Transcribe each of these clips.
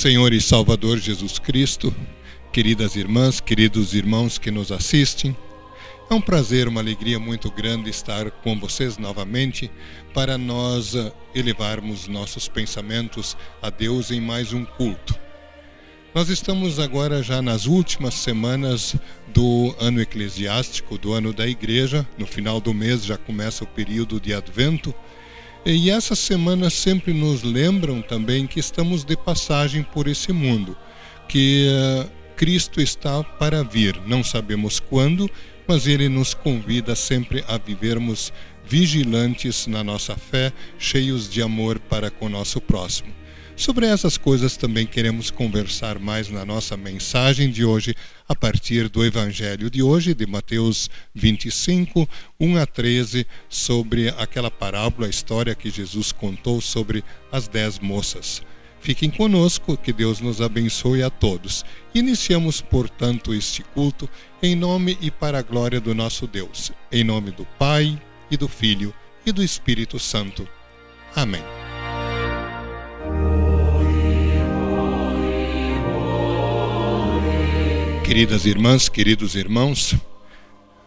Senhor e Salvador Jesus Cristo, queridas irmãs, queridos irmãos que nos assistem, é um prazer, uma alegria muito grande estar com vocês novamente para nós elevarmos nossos pensamentos a Deus em mais um culto. Nós estamos agora já nas últimas semanas do ano eclesiástico, do ano da igreja. No final do mês já começa o período de Advento. E essas semanas sempre nos lembram também que estamos de passagem por esse mundo, que Cristo está para vir. Não sabemos quando, mas Ele nos convida sempre a vivermos vigilantes na nossa fé, cheios de amor para com o nosso próximo. Sobre essas coisas também queremos conversar mais na nossa mensagem de hoje, a partir do Evangelho de hoje, de Mateus 25, 1 a 13, sobre aquela parábola, a história que Jesus contou sobre as 10 moças. Fiquem conosco, que Deus nos abençoe a todos. Iniciamos, portanto, este culto em nome e para a glória do nosso Deus. Em nome do Pai, e do Filho, e do Espírito Santo. Amém. Queridas irmãs, queridos irmãos,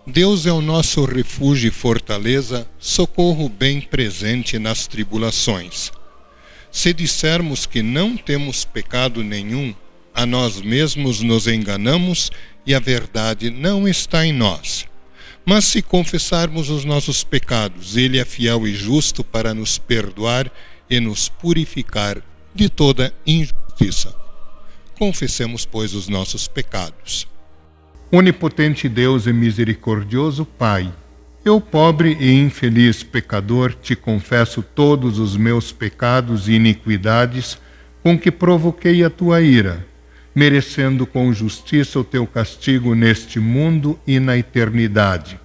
Deus é o nosso refúgio e fortaleza, socorro bem presente nas tribulações. Se dissermos que não temos pecado nenhum, a nós mesmos nos enganamos e a verdade não está em nós. Mas se confessarmos os nossos pecados, Ele é fiel e justo para nos perdoar e nos purificar de toda injustiça. Confessemos, pois, os nossos pecados. Onipotente Deus e misericordioso Pai, eu, pobre e infeliz pecador, te confesso todos os meus pecados e iniquidades com que provoquei a tua ira, merecendo com justiça o teu castigo neste mundo e na eternidade.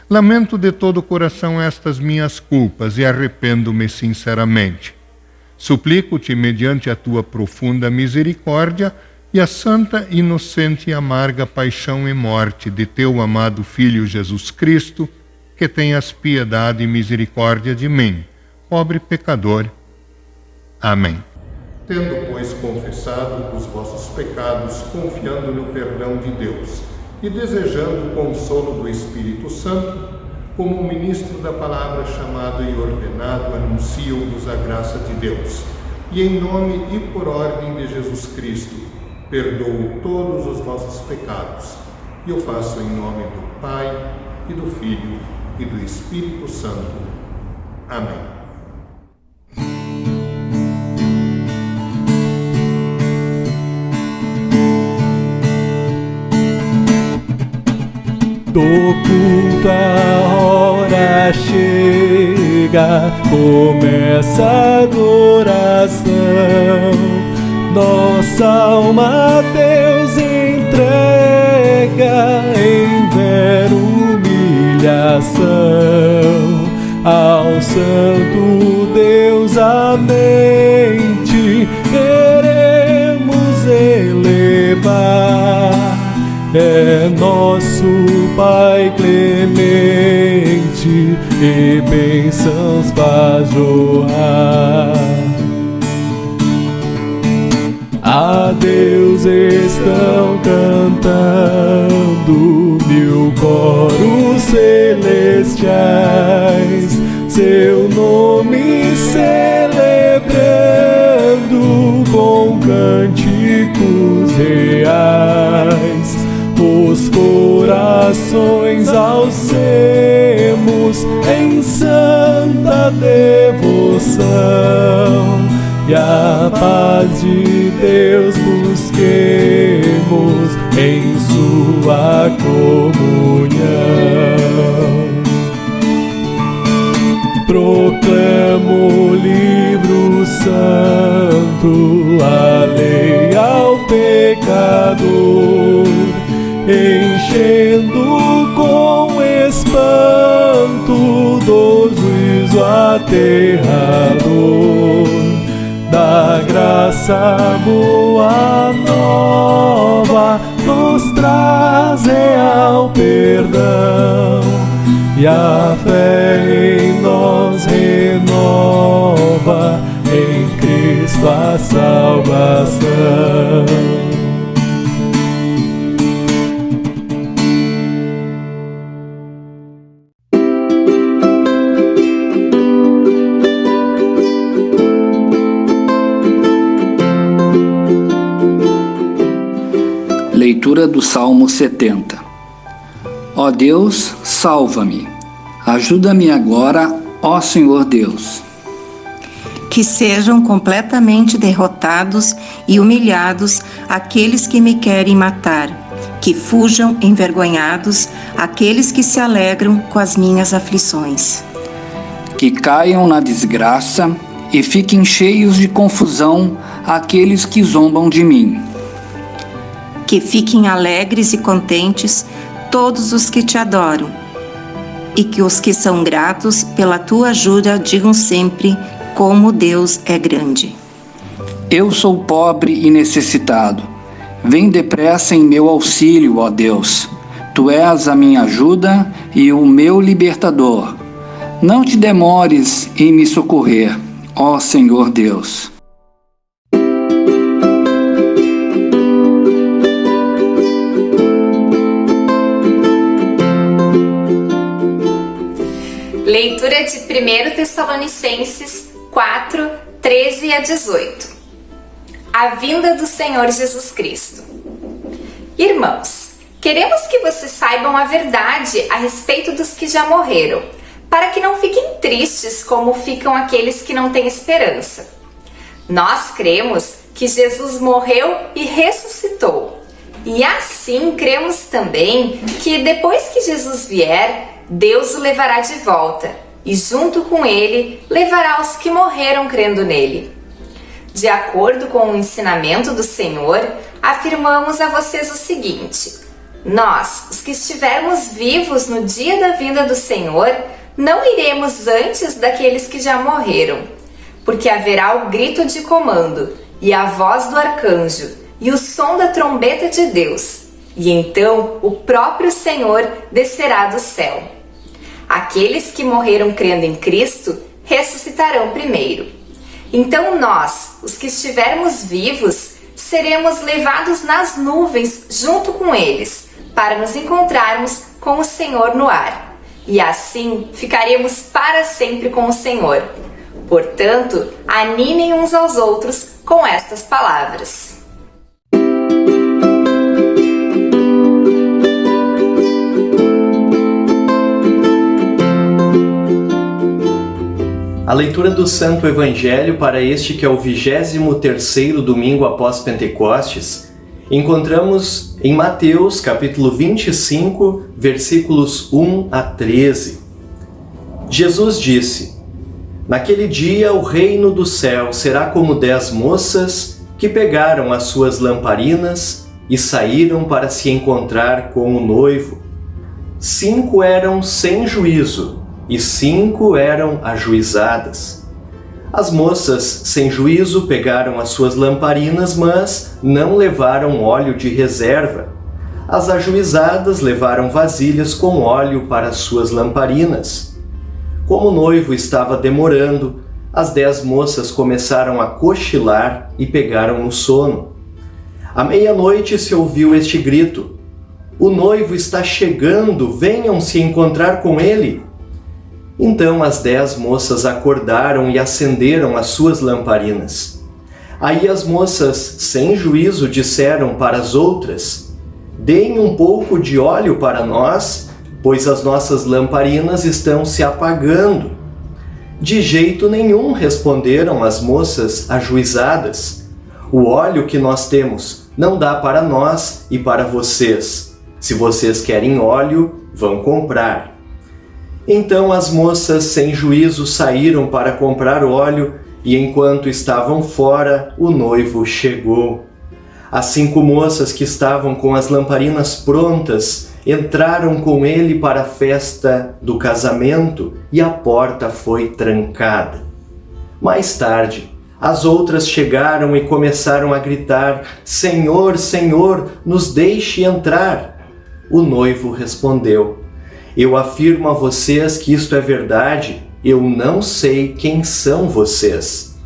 Lamento de todo o coração estas minhas culpas e arrependo-me sinceramente. Suplico-te, mediante a tua profunda misericórdia e a santa, inocente e amarga paixão e morte de teu amado Filho Jesus Cristo, que tenhas piedade e misericórdia de mim, pobre pecador. Amém. Tendo, pois, confessado os vossos pecados, confiando no perdão de Deus e desejando o consolo do Espírito Santo, como ministro da palavra chamado e ordenado, anuncio-vos a graça de Deus. E em nome e por ordem de Jesus Cristo, perdoo todos os vossos pecados. E eu faço em nome do Pai, e do Filho, e do Espírito Santo. Amém. Do culto a hora chega, começa a adoração. Nossa alma a Deus entrega em vera humilhação. Ao Santo Deus a mente queremos elevar. É nosso Pai clemente e bênçãos faz jorrar. A Deus estão cantando 1000 coros celestiais, seu nome celebrando com cânticos reais. Os corações alcemos em santa devoção e a paz de Deus busquemos em sua comunhão. Proclamo o livro santo, a lei ao pecador, enchendo com espanto do juízo aterrador, da graça boa nova nos traz real perdão, e a fé em nós renova, em Cristo a salvação. Leitura do Salmo 70. Ó Deus, salva-me. Ajuda-me agora, ó Senhor Deus. Que sejam completamente derrotados e humilhados aqueles que me querem matar. Que fujam envergonhados aqueles que se alegram com as minhas aflições. Que caiam na desgraça e fiquem cheios de confusão aqueles que zombam de mim. Que fiquem alegres e contentes todos os que te adoram, e que os que são gratos pela tua ajuda digam sempre como Deus é grande. Eu sou pobre e necessitado. Vem depressa em meu auxílio, ó Deus. Tu és a minha ajuda e o meu libertador. Não te demores em me socorrer, ó Senhor Deus. Leitura de 1 Tessalonicenses 4, 13 a 18. A vinda do Senhor Jesus Cristo. Irmãos, queremos que vocês saibam a verdade a respeito dos que já morreram, para que não fiquem tristes como ficam aqueles que não têm esperança. Nós cremos que Jesus morreu e ressuscitou. E assim cremos também que depois que Jesus vier, Deus o levará de volta e junto com ele levará os que morreram crendo nele. De acordo com o ensinamento do Senhor, afirmamos a vocês o seguinte: nós, os que estivermos vivos no dia da vinda do Senhor, não iremos antes daqueles que já morreram, porque haverá o grito de comando e a voz do arcanjo e o som da trombeta de Deus, e então o próprio Senhor descerá do céu. Aqueles que morreram crendo em Cristo ressuscitarão primeiro. Então nós, os que estivermos vivos, seremos levados nas nuvens junto com eles, para nos encontrarmos com o Senhor no ar. E assim ficaremos para sempre com o Senhor. Portanto, animem uns aos outros com estas palavras. A leitura do Santo Evangelho para este que é o 23º domingo após Pentecostes, encontramos em Mateus, capítulo 25, versículos 1 a 13. Jesus disse: Naquele dia o reino do céu será como 10 moças que pegaram as suas lamparinas e saíram para se encontrar com o noivo. 5 eram sem juízo e 5 eram ajuizadas. As moças sem juízo pegaram as suas lamparinas, mas não levaram óleo de reserva. As ajuizadas levaram vasilhas com óleo para as suas lamparinas. Como o noivo estava demorando, as 10 moças começaram a cochilar e pegaram no sono. À meia-noite se ouviu este grito: O noivo está chegando, venham se encontrar com ele. Então as 10 moças acordaram e acenderam as suas lamparinas. Aí as moças, sem juízo, disseram para as outras: Deem um pouco de óleo para nós, pois as nossas lamparinas estão se apagando. De jeito nenhum, responderam as moças ajuizadas. O óleo que nós temos não dá para nós e para vocês. Se vocês querem óleo, vão comprar. Então as moças sem juízo saíram para comprar óleo, e enquanto estavam fora, o noivo chegou. As 5 moças que estavam com as lamparinas prontas entraram com ele para a festa do casamento e a porta foi trancada. Mais tarde, as outras chegaram e começaram a gritar: Senhor, Senhor, nos deixe entrar. O noivo respondeu: Eu afirmo a vocês que isto é verdade, eu não sei quem são vocês.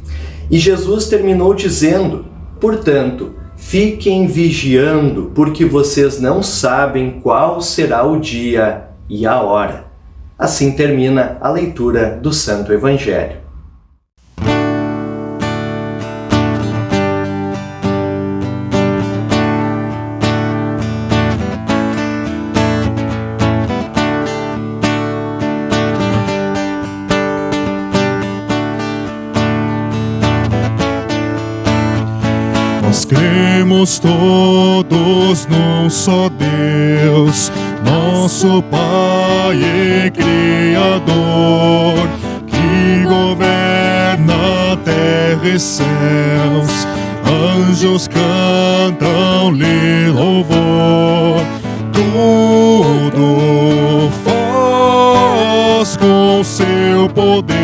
E Jesus terminou dizendo: portanto, fiquem vigiando, porque vocês não sabem qual será o dia e a hora. Assim termina a leitura do Santo Evangelho. Nós cremos todos num só Deus, nosso Pai e Criador, que governa a terra e céus. Anjos cantam-lhe louvor, tudo faz com seu poder.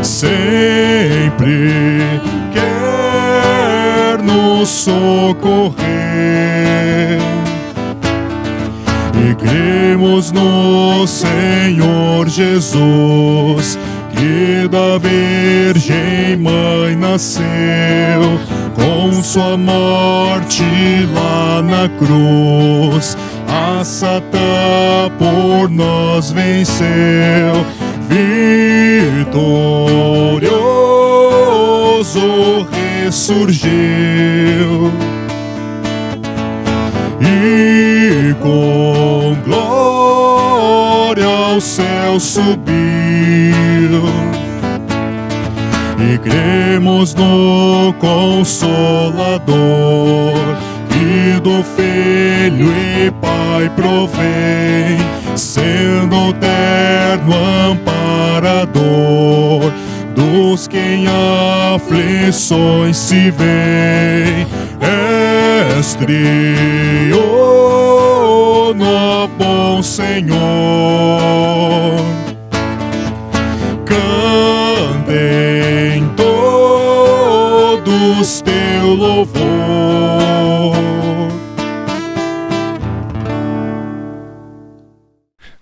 Sempre quer nos socorrer, e cremos no Senhor Jesus, que da Virgem Mãe nasceu, com sua morte lá na cruz, a Satã por nós venceu. Vitorioso ressurgiu, e com glória ao céu subiu. E cremos no Consolador, que do Filho e Pai provém, sendo o terno amparador dos que em aflições se veem. Estriona, bom Senhor, cantem todos teu louvor.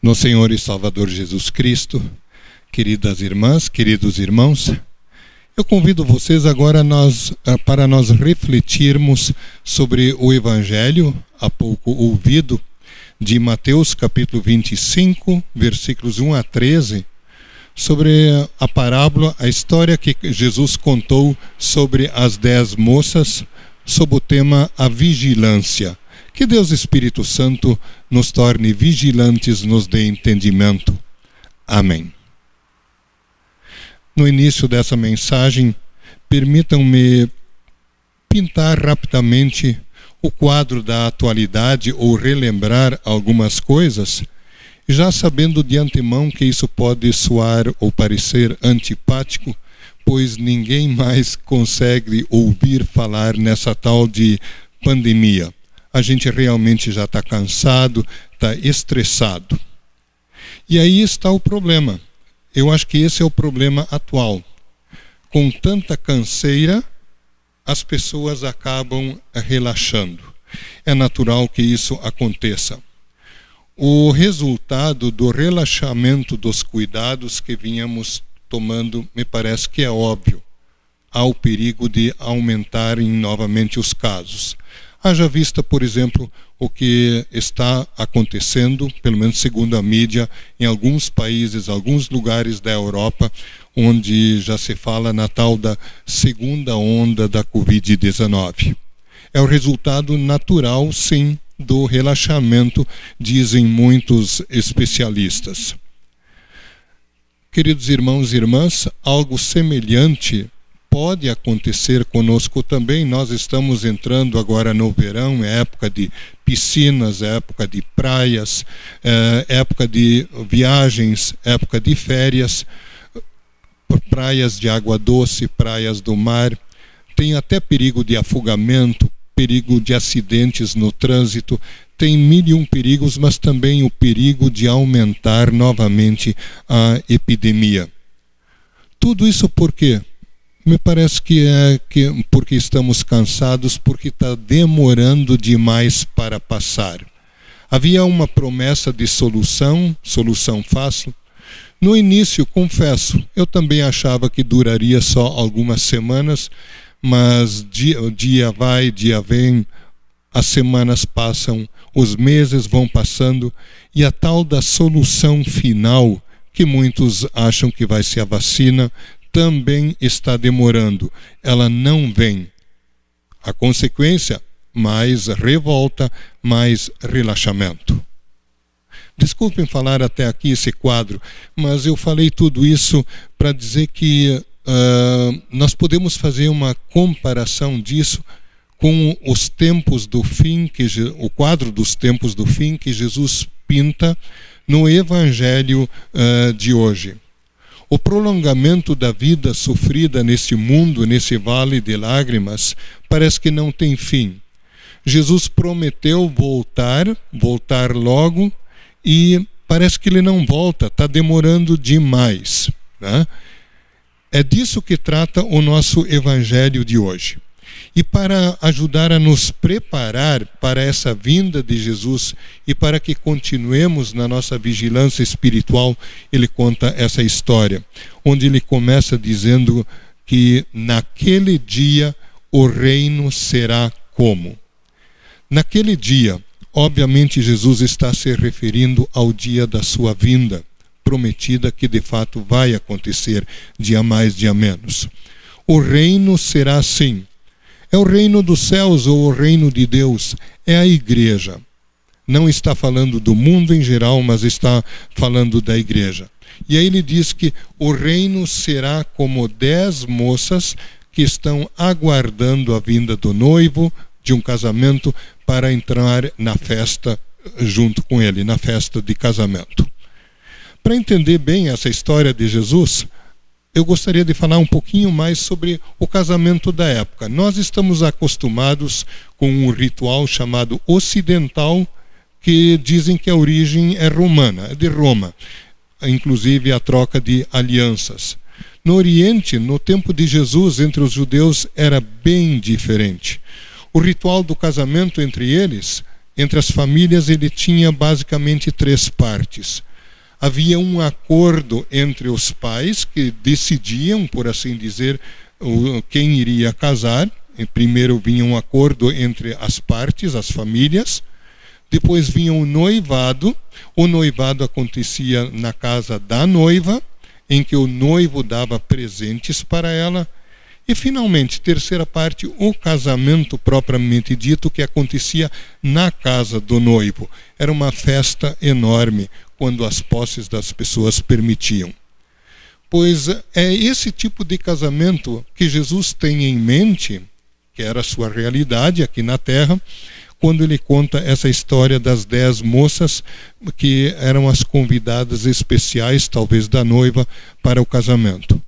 No Senhor e Salvador Jesus Cristo, queridas irmãs, queridos irmãos, eu convido vocês agora para nós refletirmos sobre o Evangelho, há pouco ouvido, de Mateus capítulo 25, versículos 1 a 13, sobre a parábola, a história que Jesus contou sobre as 10 moças, sob o tema A Vigilância. Que Deus Espírito Santo nos torne vigilantes, nos dê entendimento. Amém. No início dessa mensagem, permitam-me pintar rapidamente o quadro da atualidade ou relembrar algumas coisas, já sabendo de antemão que isso pode soar ou parecer antipático, pois ninguém mais consegue ouvir falar nessa tal de pandemia. A gente realmente já está cansado, está estressado. E aí está o problema. Eu acho que esse é o problema atual. Com tanta canseira, as pessoas acabam relaxando. É natural que isso aconteça. O resultado do relaxamento dos cuidados que vínhamos tomando, me parece que é óbvio. Há o perigo de aumentarem novamente os casos. Haja vista, por exemplo, o que está acontecendo, pelo menos segundo a mídia, em alguns países, alguns lugares da Europa, onde já se fala na tal da segunda onda da Covid-19. É o resultado natural, sim, do relaxamento, dizem muitos especialistas. Queridos irmãos e irmãs, algo semelhante pode acontecer conosco também. Nós estamos entrando agora no verão, é época de piscinas, é época de praias, é época de viagens, época de férias, praias de água doce, praias do mar. Tem até perigo de afogamento, perigo de acidentes no trânsito, tem 1001 perigos, mas também o perigo de aumentar novamente a epidemia. Tudo isso por quê? Me parece que é porque estamos cansados, porque está demorando demais para passar. Havia uma promessa de solução fácil, No início, confesso, eu também achava que duraria só algumas semanas, mas dia vai, dia vem, as semanas passam, os meses vão passando, e a tal da solução final, que muitos acham que vai ser a vacina, também está demorando. Ela não vem. A consequência, mais revolta, mais relaxamento. Desculpem falar até aqui esse quadro, mas eu falei tudo isso para dizer que nós podemos fazer uma comparação disso com os tempos do fim, o quadro dos tempos do fim que Jesus pinta no Evangelho de hoje. O prolongamento da vida sofrida nesse mundo, nesse vale de lágrimas, parece que não tem fim. Jesus prometeu voltar logo, e parece que ele não volta, está demorando demais, né? É disso que trata o nosso Evangelho de hoje. E para ajudar a nos preparar para essa vinda de Jesus e para que continuemos na nossa vigilância espiritual, ele conta essa história, onde ele começa dizendo que naquele dia o reino será como? Naquele dia, obviamente Jesus está se referindo ao dia da sua vinda, prometida, que de fato vai acontecer, dia mais, dia menos. O reino será assim. É o reino dos céus ou o reino de Deus, é a igreja. Não está falando do mundo em geral, mas está falando da igreja. E aí ele diz que o reino será como 10 moças que estão aguardando a vinda do noivo, de um casamento, para entrar na festa junto com ele, na festa de casamento. Para entender bem essa história de Jesus, eu gostaria de falar um pouquinho mais sobre o casamento da época. Nós estamos acostumados com um ritual chamado ocidental, que dizem que a origem é romana, é de Roma, inclusive a troca de alianças. No Oriente, no tempo de Jesus, entre os judeus, era bem diferente. O ritual do casamento entre eles, entre as famílias, ele tinha basicamente 3 partes. Havia um acordo entre os pais que decidiam, por assim dizer, quem iria casar. Primeiro vinha um acordo entre as partes, as famílias. Depois vinha o noivado. O noivado acontecia na casa da noiva, em que o noivo dava presentes para ela. E, finalmente, terceira parte, o casamento propriamente dito, que acontecia na casa do noivo. Era uma festa enorme, quando as posses das pessoas permitiam. Pois é esse tipo de casamento que Jesus tem em mente, que era a sua realidade aqui na Terra, quando ele conta essa história das 10 moças que eram as convidadas especiais, talvez da noiva, para o casamento.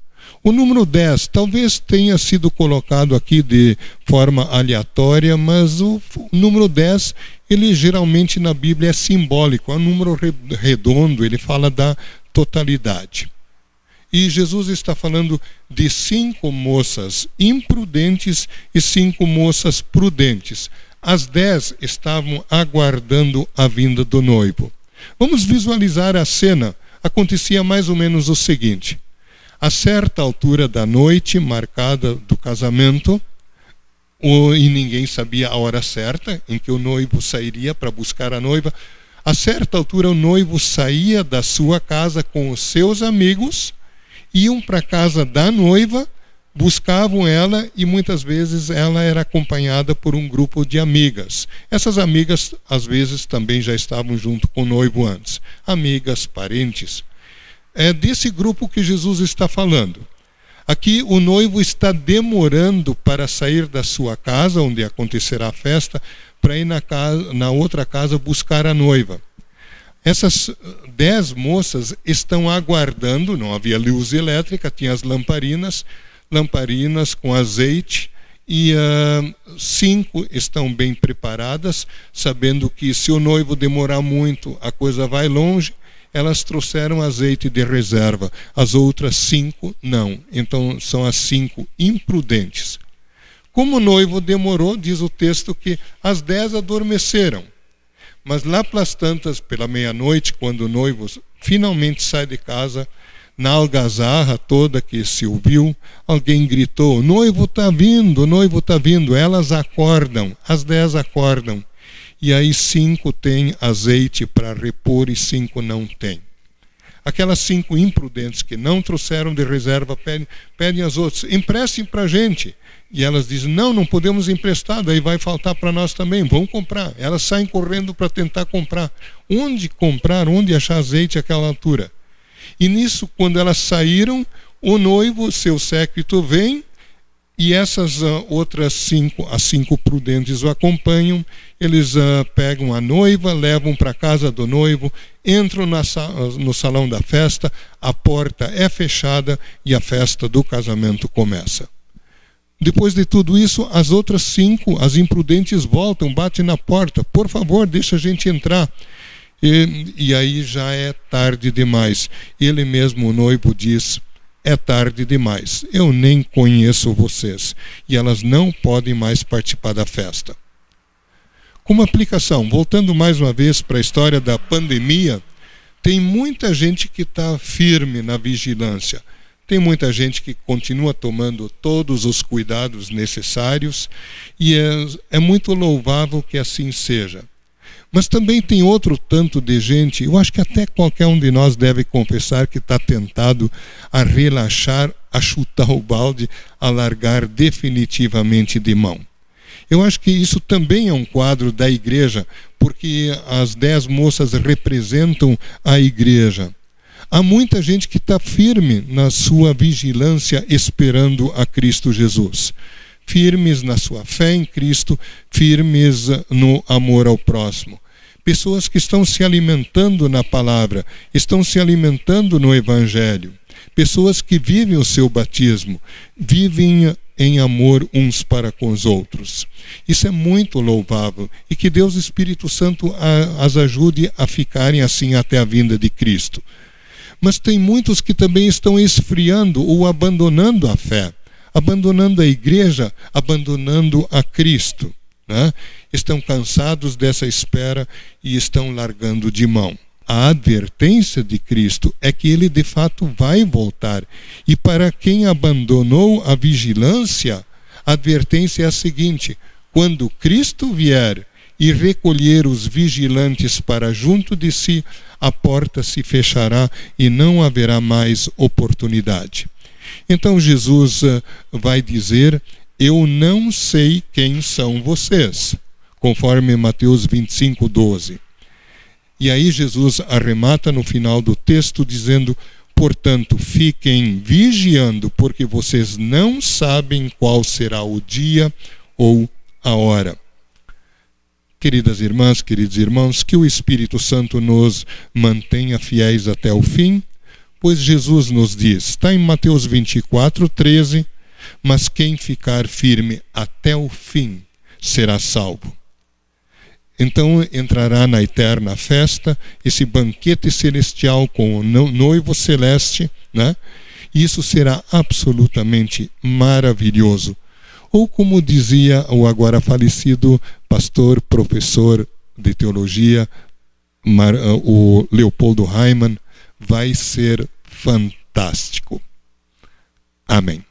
O número 10 talvez tenha sido colocado aqui de forma aleatória, mas o número 10, ele geralmente na Bíblia é simbólico, é um número redondo, ele fala da totalidade. E Jesus está falando de 5 moças imprudentes e 5 moças prudentes. As 10 estavam aguardando a vinda do noivo. Vamos visualizar a cena. Acontecia mais ou menos o seguinte: a certa altura da noite, marcada do casamento, e ninguém sabia a hora certa em que o noivo sairia para buscar a noiva, a certa altura o noivo saía da sua casa com os seus amigos, iam para a casa da noiva, buscavam ela e muitas vezes ela era acompanhada por um grupo de amigas. Essas amigas às vezes também já estavam junto com o noivo antes. Amigas, parentes. É desse grupo que Jesus está falando. Aqui o noivo está demorando para sair da sua casa, onde acontecerá a festa, para ir na outra casa buscar a noiva. Essas 10 moças estão aguardando, não havia luz elétrica, tinha as lamparinas com azeite, e 5 estão bem preparadas, sabendo que se o noivo demorar muito, a coisa vai longe. Elas trouxeram azeite de reserva, as outras 5 não. Então são as 5 imprudentes. Como o noivo demorou, diz o texto que as 10 adormeceram. Mas lá pelas tantas, pela meia-noite, quando o noivo finalmente sai de casa, na algazarra toda que se ouviu, alguém gritou: o noivo está vindo, o noivo está vindo. Elas acordam, as 10 acordam. E aí 5 têm azeite para repor e 5 não têm. Aquelas 5 imprudentes que não trouxeram de reserva pedem às outras: emprestem para a gente. E elas dizem: não podemos emprestar, daí vai faltar para nós também, vamos comprar. Elas saem correndo para tentar comprar. Onde comprar, onde achar azeite àquela altura? E nisso, quando elas saíram, o noivo, seu séquito, vem, e essas outras 5, as 5 prudentes o acompanham. Eles pegam a noiva, levam para a casa do noivo, entram no salão da festa, a porta é fechada e a festa do casamento começa. Depois de tudo isso, as outras 5, as imprudentes, voltam, batem na porta: por favor, deixa a gente entrar. E aí já é tarde demais. Ele mesmo, o noivo, diz: é tarde demais, eu nem conheço vocês. E elas não podem mais participar da festa. Como aplicação, voltando mais uma vez para a história da pandemia, tem muita gente que está firme na vigilância. Tem muita gente que continua tomando todos os cuidados necessários, e é muito louvável que assim seja. Mas também tem outro tanto de gente, eu acho que até qualquer um de nós deve confessar que está tentado a relaxar, a chutar o balde, a largar definitivamente de mão. Eu acho que isso também é um quadro da igreja, porque as 10 moças representam a igreja. Há muita gente que está firme na sua vigilância, esperando a Cristo Jesus. Firmes na sua fé em Cristo, firmes no amor ao próximo. Pessoas que estão se alimentando na palavra, estão se alimentando no Evangelho. Pessoas que vivem o seu batismo, vivem em amor uns para com os outros. Isso é muito louvável, e que Deus Espírito Santo as ajude a ficarem assim até a vinda de Cristo. Mas tem muitos que também estão esfriando ou abandonando a fé, abandonando a igreja, abandonando a Cristo, né? Estão cansados dessa espera e estão largando de mão. A advertência de Cristo é que ele de fato vai voltar. E para quem abandonou a vigilância, a advertência é a seguinte: quando Cristo vier e recolher os vigilantes para junto de si, a porta se fechará e não haverá mais oportunidade. Então Jesus vai dizer: eu não sei quem são vocês, conforme Mateus 25:12. E aí Jesus arremata no final do texto dizendo: portanto, fiquem vigiando, porque vocês não sabem qual será o dia ou a hora. Queridas irmãs, queridos irmãos, que o Espírito Santo nos mantenha fiéis até o fim, pois Jesus nos diz, está em Mateus 24:13, mas quem ficar firme até o fim será salvo. Então entrará na eterna festa, esse banquete celestial com o noivo celeste, né? Isso será absolutamente maravilhoso. Ou como dizia o agora falecido pastor, professor de teologia, o Leopoldo Heimann, vai ser fantástico. Amém.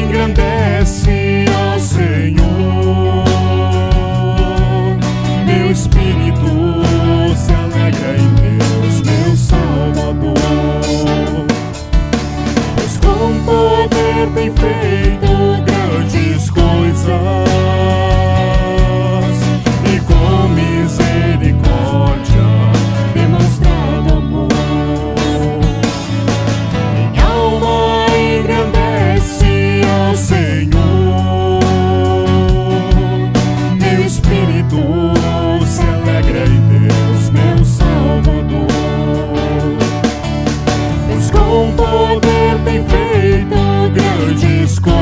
Engrandece ao Senhor, meu espírito se alegra em Deus, meu Salvador, pois com poder tem feito grandes coisas e com misericórdia demonstrado amor. Minha alma engrandece ao Senhor, meu espírito se alegra em Deus, meu Salvador, pois com poder tem feito grandes coisas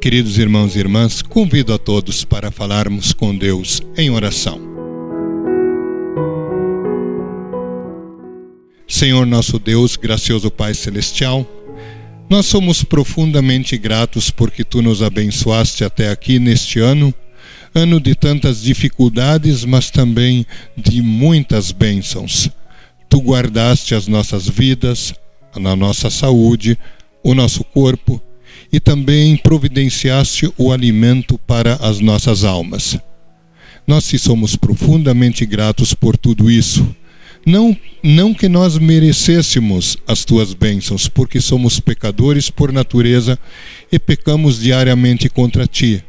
Queridos irmãos e irmãs, convido a todos para falarmos com Deus em oração. Senhor nosso Deus, gracioso Pai Celestial, nós somos profundamente gratos porque Tu nos abençoaste até aqui neste ano de tantas dificuldades, mas também de muitas bênçãos. Tu guardaste as nossas vidas, a nossa saúde, o nosso corpo e também providenciaste o alimento para as nossas almas. Nós te somos profundamente gratos por tudo isso. Não que nós merecêssemos as tuas bênçãos, porque somos pecadores por natureza e pecamos diariamente contra ti.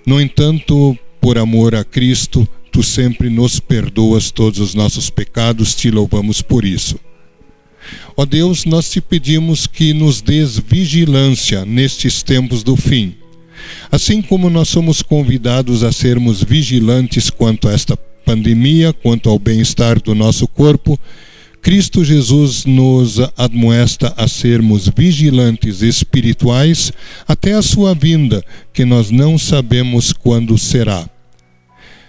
No entanto, por amor a Cristo, tu sempre nos perdoas todos os nossos pecados, te louvamos por isso. Ó Deus, nós te pedimos que nos dês vigilância nestes tempos do fim. Assim como nós somos convidados a sermos vigilantes quanto a esta pandemia, quanto ao bem-estar do nosso corpo, Cristo Jesus nos admoesta a sermos vigilantes espirituais até a sua vinda, que nós não sabemos quando será.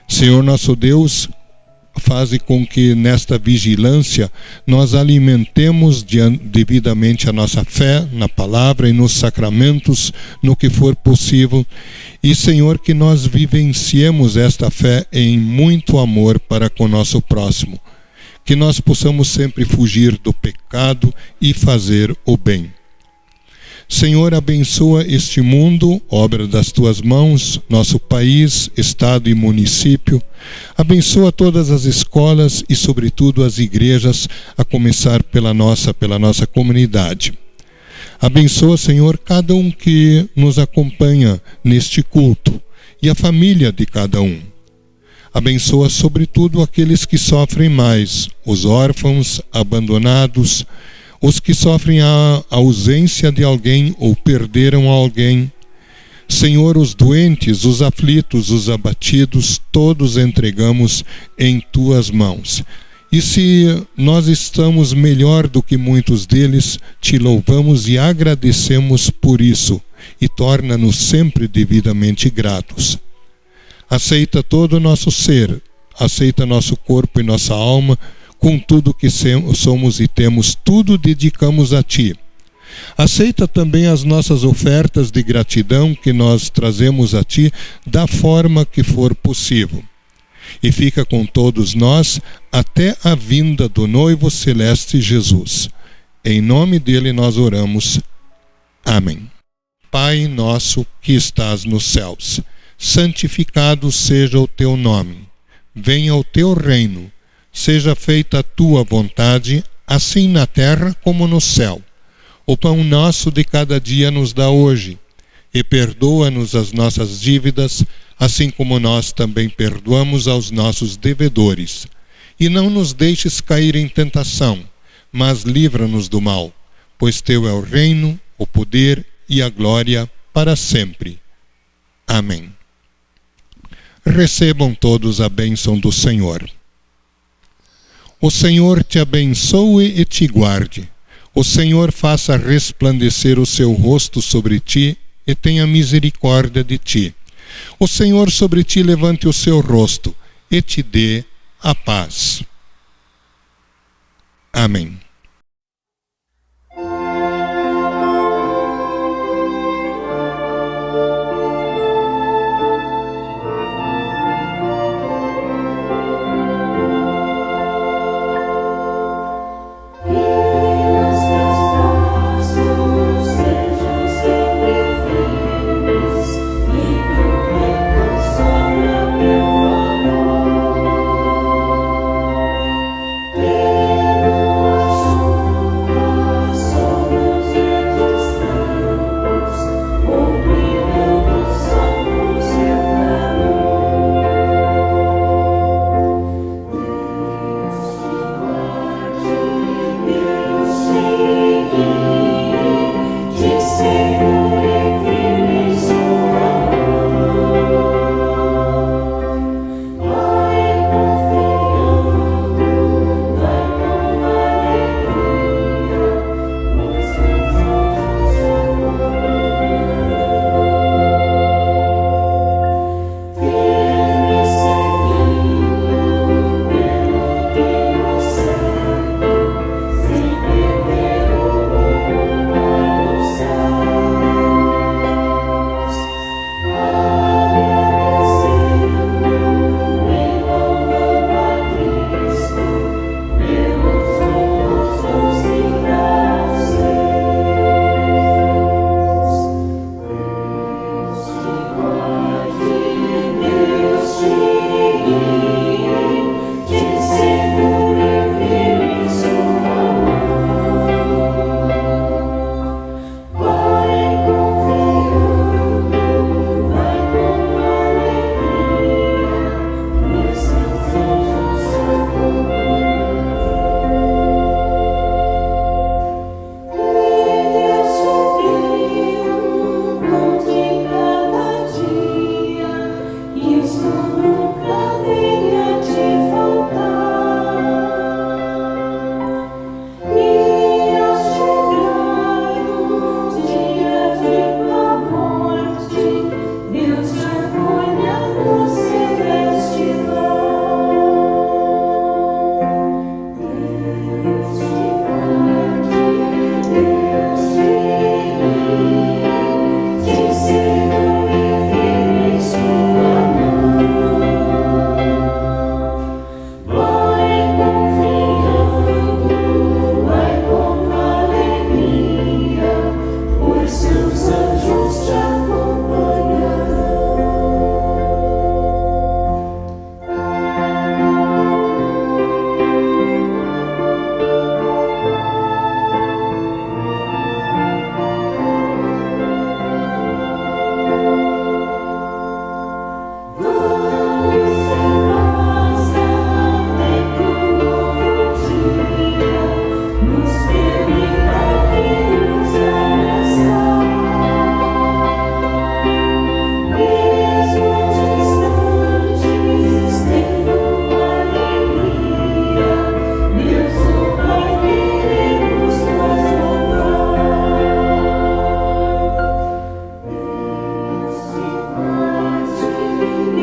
Senhor nosso Deus, faze com que nesta vigilância nós alimentemos devidamente a nossa fé na palavra e nos sacramentos, no que for possível. E, Senhor, que nós vivenciemos esta fé em muito amor para com o nosso próximo. Que nós possamos sempre fugir do pecado e fazer o bem. Senhor, abençoa este mundo, obra das tuas mãos, nosso país, estado e município. Abençoa todas as escolas e, sobretudo, as igrejas, a começar pela nossa comunidade. Abençoa, Senhor, cada um que nos acompanha neste culto e a família de cada um. Abençoa, sobretudo, aqueles que sofrem mais, os órfãos, abandonados, os que sofrem a ausência de alguém ou perderam alguém. Senhor, os doentes, os aflitos, os abatidos, todos entregamos em tuas mãos. E se nós estamos melhor do que muitos deles, te louvamos e agradecemos por isso, e torna-nos sempre devidamente gratos. Aceita todo o nosso ser, aceita nosso corpo e nossa alma, com tudo que somos e temos, tudo dedicamos a Ti. Aceita também as nossas ofertas de gratidão que nós trazemos a Ti da forma que for possível. E fica com todos nós até a vinda do noivo celeste Jesus. Em nome dele nós oramos. Amém. Pai nosso que estás nos céus, santificado seja o teu nome. Venha o teu reino. Seja feita a tua vontade, assim na terra como no céu. O pão nosso de cada dia nos dá hoje, e perdoa-nos as nossas dívidas, assim como nós também perdoamos aos nossos devedores. E não nos deixes cair em tentação, mas livra-nos do mal, pois teu é o reino, o poder e a glória para sempre. Amém. Recebam todos a bênção do Senhor. O Senhor te abençoe e te guarde. O Senhor faça resplandecer o seu rosto sobre ti e tenha misericórdia de ti. O Senhor sobre ti levante o seu rosto e te dê a paz. Amém. Deus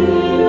Senhor.